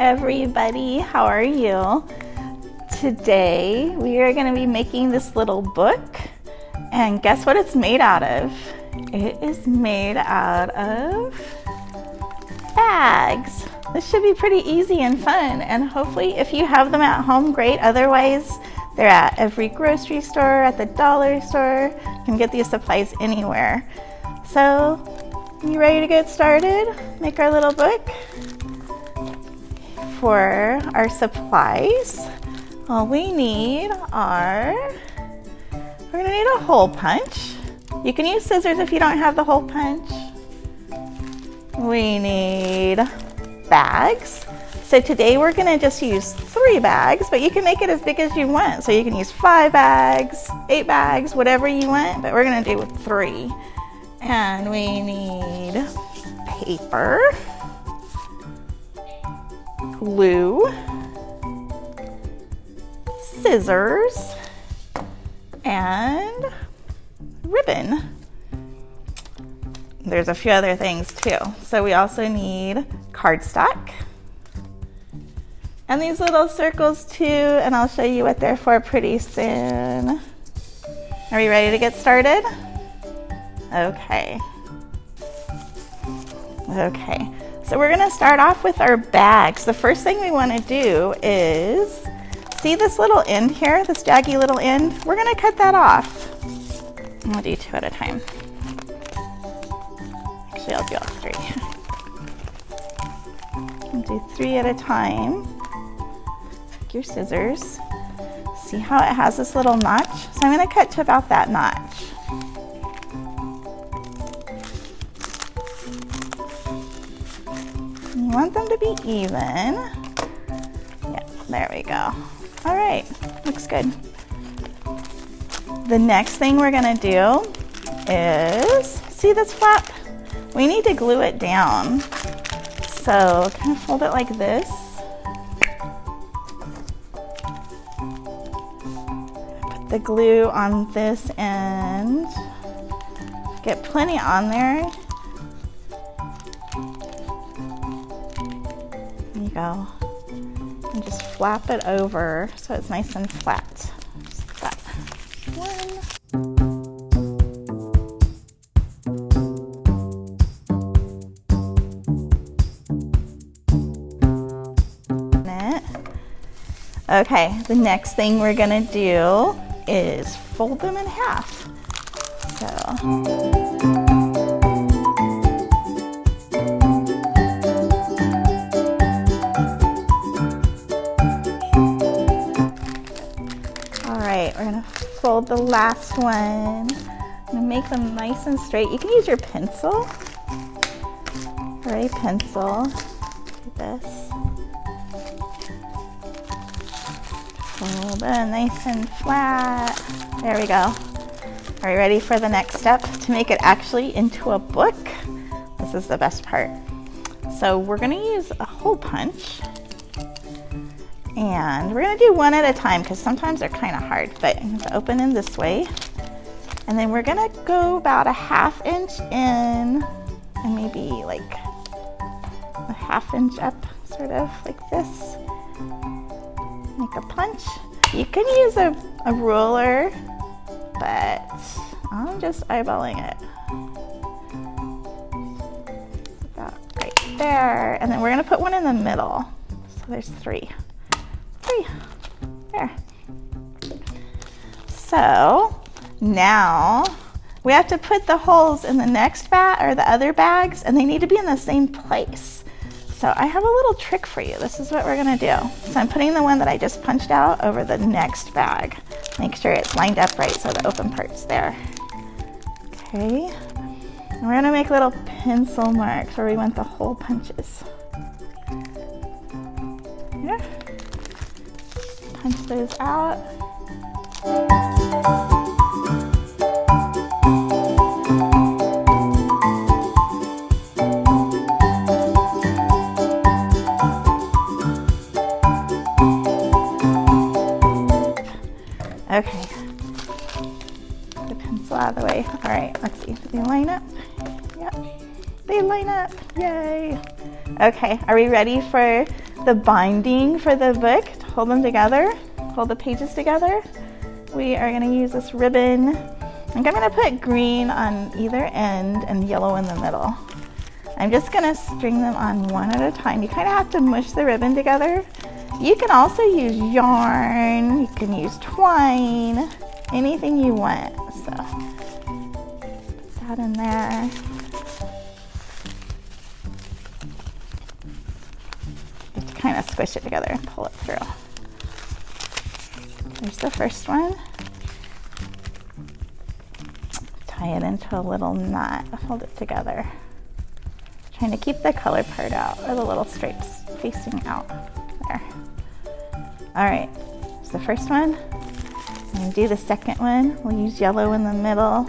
everybody, how are you? Today we are going to be making this little book, and guess what it's made out of? It is made out of bags. This should be pretty easy and fun, and hopefully if you have them at home, great. Otherwise, they're at every grocery store, at the dollar store. You can get these supplies anywhere. So, you ready to get started? Make our little book? For our supplies, all we need are, we're gonna need a hole punch. You can use scissors if you don't have the hole punch. We need bags. So today we're gonna just use 3 bags, but you can make it as big as you want. So you can use 5 bags, 8 bags, whatever you want, but we're gonna do 3. And we need paper, glue, scissors, and ribbon. There's a few other things too. So we also need cardstock and these little circles too, and I'll show you what they're for pretty soon. Are we ready to get started? Okay. So we're gonna start off with our bags. The first thing we wanna do is, see this little end here, this jaggy little end? We're gonna cut that off. I'm gonna do 2 at a time. Actually, I'll do all 3. I'll do 3 at a time. Take your scissors. See how it has this little notch? So I'm gonna cut to about that notch. You want them to be even. Yeah, there we go. All right, looks good. The next thing we're gonna do is, see this flap? We need to glue it down. So kind of fold it like this. Put the glue on this end. Get plenty on there. There you go. And just flap it over so it's nice and flat. Just flat. 1. Okay, the next thing we're gonna do is fold them in half. Alright, we're gonna fold the last one. I'm gonna make them nice and straight. You can use your pencil or a pencil. Do this. Fold it nice and flat. There we go. Are you ready for the next step? To make it actually into a book. This is the best part. So we're gonna use a hole punch. And we're gonna do 1 at a time because sometimes they're kind of hard, but I'm gonna open in this way. And then we're gonna go about a 1/2 inch in and maybe like a 1/2 inch up, sort of like this. Make a punch. You can use a ruler, but I'm just eyeballing it. About right there. And then we're gonna put 1 in the middle. So there's 3. 3. There. So now we have to put the holes in the next bag or the other bags, and they need to be in the same place. So I have a little trick for you. This is what we're gonna do. So I'm putting the one that I just punched out over the next bag. Make sure it's lined up right so the open part's there. Okay. And we're gonna make little pencil marks where we want the hole punches. Here. Punch those out. Okay, the pencil out of the way. All right, let's see. Did you line up? Yep. They line up, yay. Okay, are we ready for the binding for the book to hold them together, hold the pages together? We are gonna use this ribbon. I'm gonna put green on either end and yellow in the middle. I'm just gonna string them on one at a time. You kind of have to mush the ribbon together. You can also use yarn, you can use twine, anything you want. So, put that in there. Just kind of squish it together and pull it through. There's the first one. Tie it into a little knot, hold it together. Trying to keep the color part out, or the little stripes facing out. There. All right, it's the first one. I'm gonna do the second one. We'll use yellow in the middle.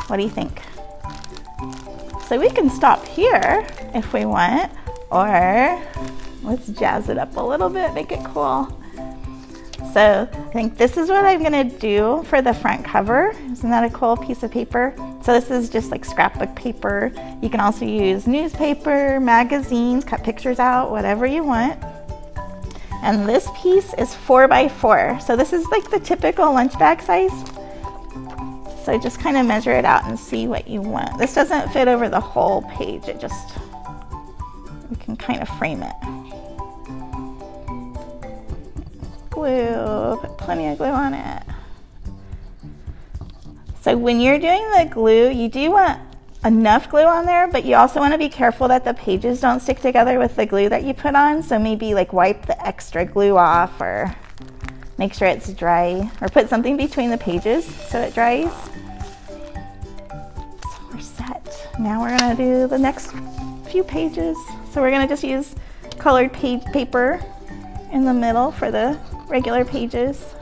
What do you think? So we can stop here if we want, or let's jazz it up a little bit, make it cool. So I think this is what I'm gonna do for the front cover. Isn't that a cool piece of paper? So this is just like scrapbook paper. You can also use newspaper, magazines, cut pictures out, whatever you want. And this piece is 4x4. So this is like the typical lunch bag size. So just kind of measure it out and see what you want. This doesn't fit over the whole page. It just, we can kind of frame it. Glue, put plenty of glue on it. So when you're doing the glue, you do want enough glue on there, but you also want to be careful that the pages don't stick together with the glue that you put on. So maybe like wipe the extra glue off, or make sure it's dry, or put something between the pages so it dries. So we're set. Now we're gonna do the next few pages. So we're gonna just use colored paper in the middle for the regular pages.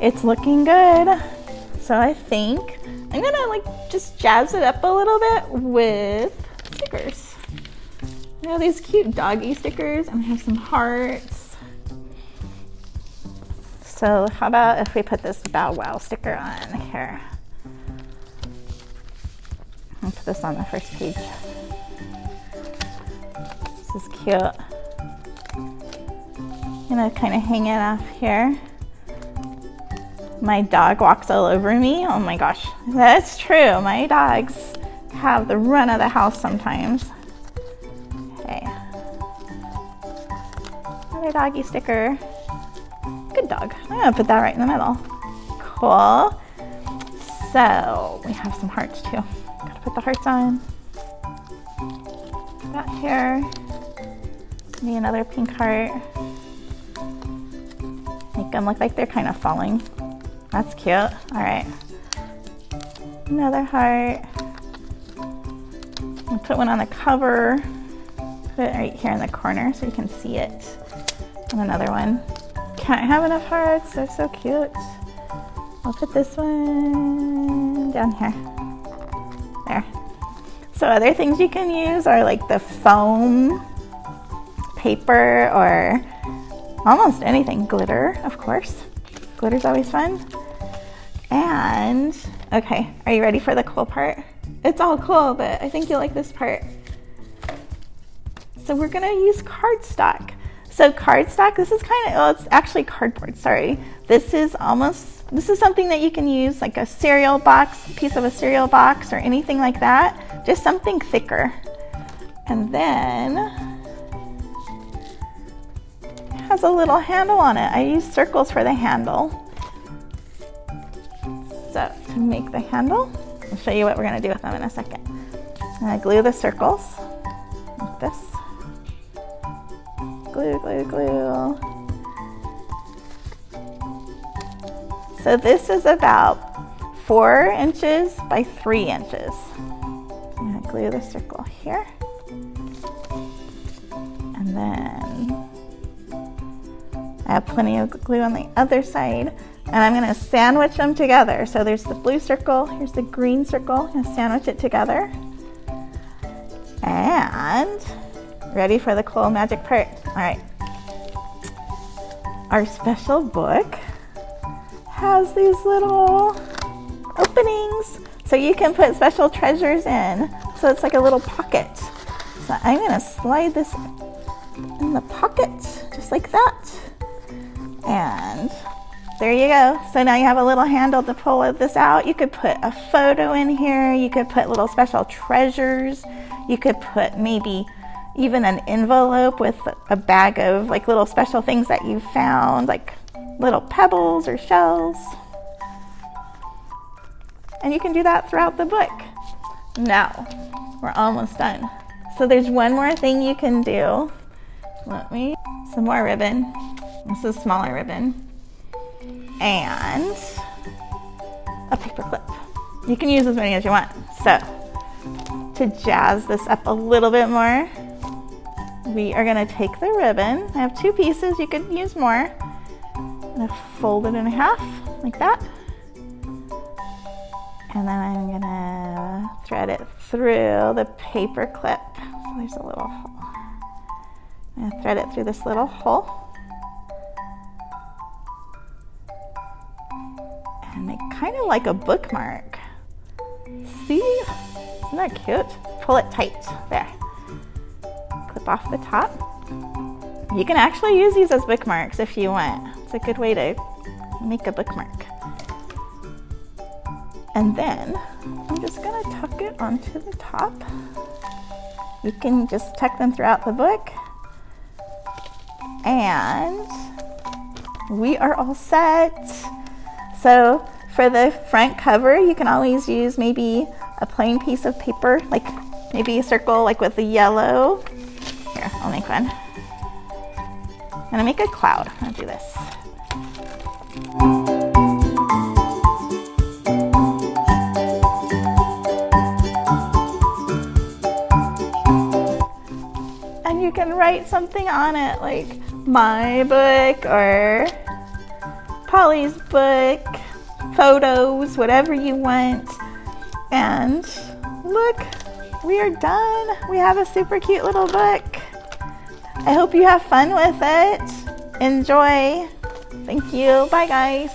It's looking good. So I think I'm gonna like just jazz it up a little bit with stickers. I have these cute doggy stickers, and I have some hearts. So how about if we put this Bow Wow sticker on here? I'll put this on the first page. This is cute. I'm gonna kind of hang it off here. My dog walks all over me. Oh my gosh, that's true. My dogs have the run of the house sometimes. Okay. Another doggy sticker. Good dog. I'm gonna put that right in the middle. Cool. So we have some hearts too. Gotta put the hearts on. That here. Maybe another pink heart. Make them look like they're kind of falling. That's cute. All right. Another heart. I'll put one on the cover. Put it right here in the corner so you can see it. And another one. Can't have enough hearts. They're so cute. I'll put this one down here. There. So other things you can use are like the foam paper, or almost anything. Glitter, of course. Glitter's always fun. And, okay, are you ready for the cool part? It's all cool, but I think you'll like this part. So we're gonna use cardstock. So cardstock, this is kind of, well, it's actually cardboard, sorry. This is something that you can use like a cereal box, piece of a cereal box or anything like that. Just something thicker. And then it has a little handle on it. I use circles for the handle. So to make the handle, I'll show you what we're gonna do with them in a second. I'm gonna glue the circles like this. Glue, glue, glue. So this is about 4 inches by 3 inches. I'm gonna glue the circle here. And then I have plenty of glue on the other side. And I'm gonna sandwich them together. So there's the blue circle, here's the green circle. I'm gonna sandwich it together. And ready for the cool magic part. All right. Our special book has these little openings so you can put special treasures in. So it's like a little pocket. So I'm gonna slide this in the pocket just like that. And there you go. So now you have a little handle to pull this out. You could put a photo in here. You could put little special treasures. You could put maybe even an envelope with a bag of like little special things that you found, like little pebbles or shells. And you can do that throughout the book. Now, we're almost done. So there's one more thing you can do. Some more ribbon. This is smaller ribbon. And a paper clip. You can use as many as you want. So to jazz this up a little bit more, we are gonna take the ribbon. I have 2 pieces, you could use more. I'm gonna fold it in half like that. And then I'm gonna thread it through the paper clip. So there's a little hole. I'm gonna thread it through this little hole. And make kind of like a bookmark. See? Isn't that cute? Pull it tight. There. Clip off the top. You can actually use these as bookmarks if you want. It's a good way to make a bookmark. And then I'm just gonna tuck it onto the top. You can just tuck them throughout the book. And we are all set. So for the front cover, you can always use maybe a plain piece of paper, like maybe a circle like with the yellow. Here, I'll make one. I'm gonna make a cloud. I'll do this. And you can write something on it like my book or Polly's book, photos, whatever you want. And look, we are done. We have a super cute little book. I hope you have fun with it. Enjoy. Thank you. Bye, guys.